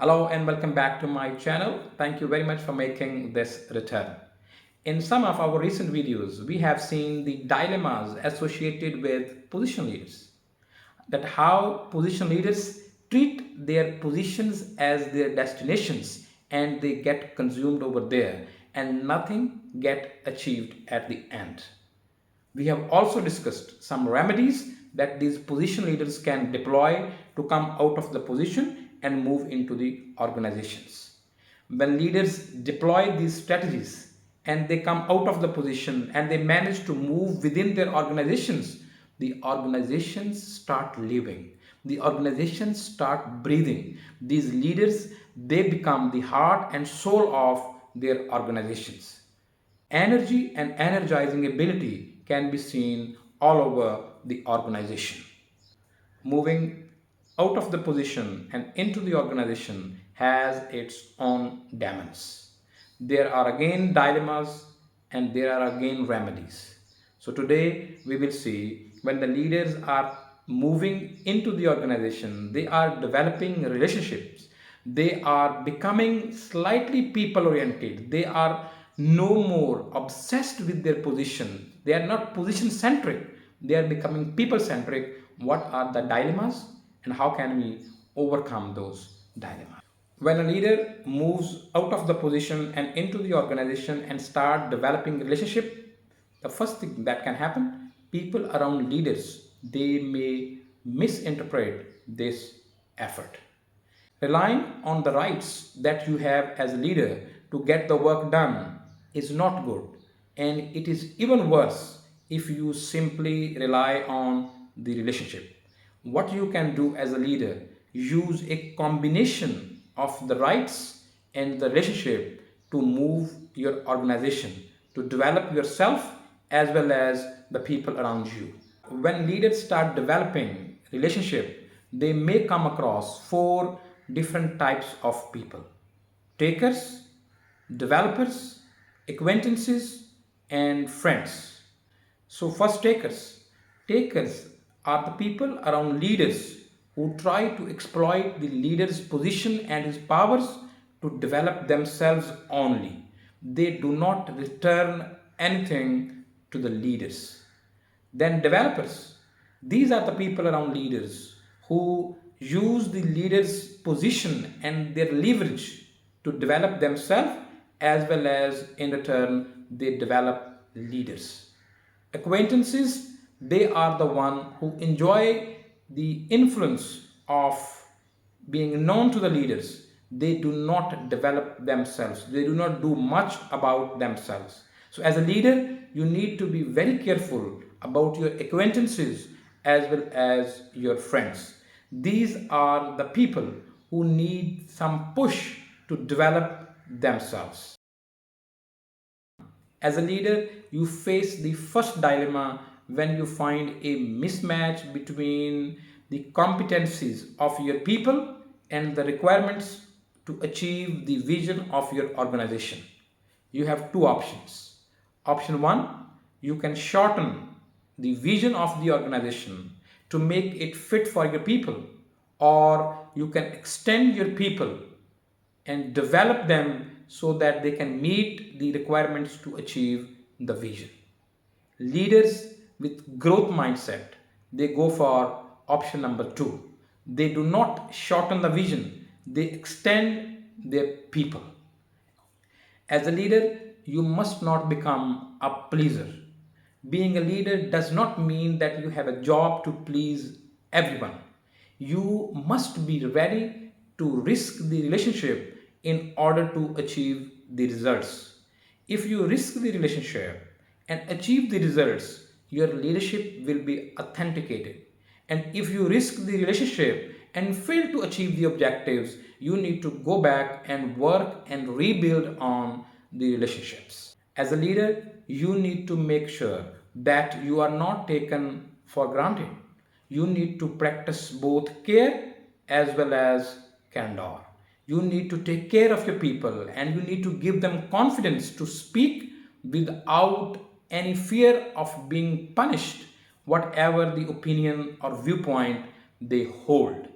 Hello and welcome back to my channel. Thank you very much for making this return. In some of our recent videos, we have seen the dilemmas associated with position leaders. That how position leaders treat their positions as their destinations and they get consumed over there and nothing get achieved at the end. We have also discussed some remedies that these position leaders can deploy to come out of the position and move into the organizations. When leaders deploy these strategies and they come out of the position and they manage to move within their organizations, the organizations start living. The organizations start breathing. These leaders, they become the heart and soul of their organizations. Energy and energizing ability can be seen all over the organization. Moving out of the position and into the organization has its own demons. There are again dilemmas and there are again remedies. So today we will see when the leaders are moving into the organization, they are developing relationships, they are becoming slightly people oriented, they are no more obsessed with their position, they are not position centric, they are becoming people centric. What are the dilemmas and how can we overcome those dilemmas? When a leader moves out of the position and into the organization and start developing relationship, the first thing that can happen, people around leaders, they may misinterpret this effort. Relying on the rights that you have as a leader to get the work done is not good, and it is even worse if you simply rely on the relationship. What you can do as a leader, use a combination of the rights and the relationship to move your organization, to develop yourself as well as the people around you. When leaders start developing relationship, they may come across four different types of people: takers, developers, acquaintances, and friends. So first, takers. Takers are the people around leaders who try to exploit the leader's position and his powers to develop themselves only. They do not return anything to the leaders. Then developers. These are the people around leaders who use the leader's position and their leverage to develop themselves as well as in return they develop leaders. Acquaintances, they are the one who enjoy the influence of being known to the leaders. They do not develop themselves, they do not do much about themselves. So as a leader, you need to be very careful about your acquaintances as well as your friends. These are the people who need some push to develop themselves. As a leader, you face the first dilemma when you find a mismatch between the competencies of your people and the requirements to achieve the vision of your organization. You have two options. Option one, you can shorten the vision of the organization to make it fit for your people, or you can extend your people and develop them so that they can meet the requirements to achieve the vision. Leaders with growth mindset, they go for option number two. They do not shorten the vision, they extend their people. As a leader, you must not become a pleaser. Being a leader does not mean that you have a job to please everyone. You must be ready to risk the relationship in order to achieve the results. If you risk the relationship and achieve the results, your leadership will be authenticated. And if you risk the relationship and fail to achieve the objectives, you need to go back and work and rebuild on the relationships. As a leader, you need to make sure that you are not taken for granted. You need to practice both care as well as candor. You need to take care of your people and you need to give them confidence to speak without any fear of being punished, whatever the opinion or viewpoint they hold.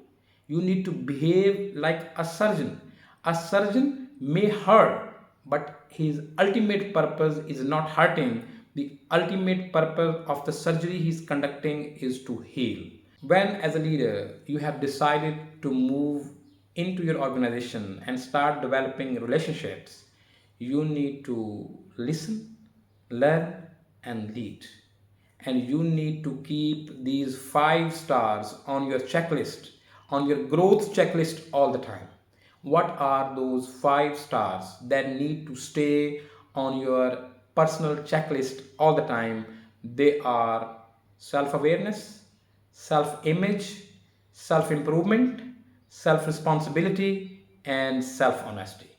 You need to behave like a surgeon. A surgeon may hurt, but his ultimate purpose is not hurting. The ultimate purpose of the surgery he is conducting is to heal. When, as a leader, you have decided to move into your organization and start developing relationships, you need to listen, learn, and lead. And you need to keep these 5 stars on your checklist, on your growth checklist all the time. What are those 5 stars that need to stay on your personal checklist all the time? They are self awareness, self image, self improvement, self responsibility, and self honesty.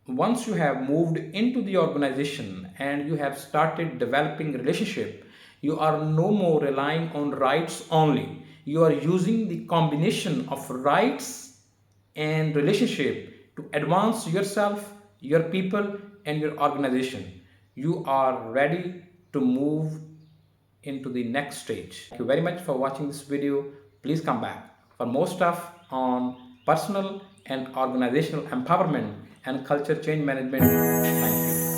Once you have moved into the organization and you have started developing relationship, you are no more relying on rights only. You are using the combination of rights and relationship to advance yourself, your people, and your organization. You are ready to move into the next stage. Thank you very much for watching this video. Please come back for more stuff on personal and organizational empowerment and culture change management. Thank you.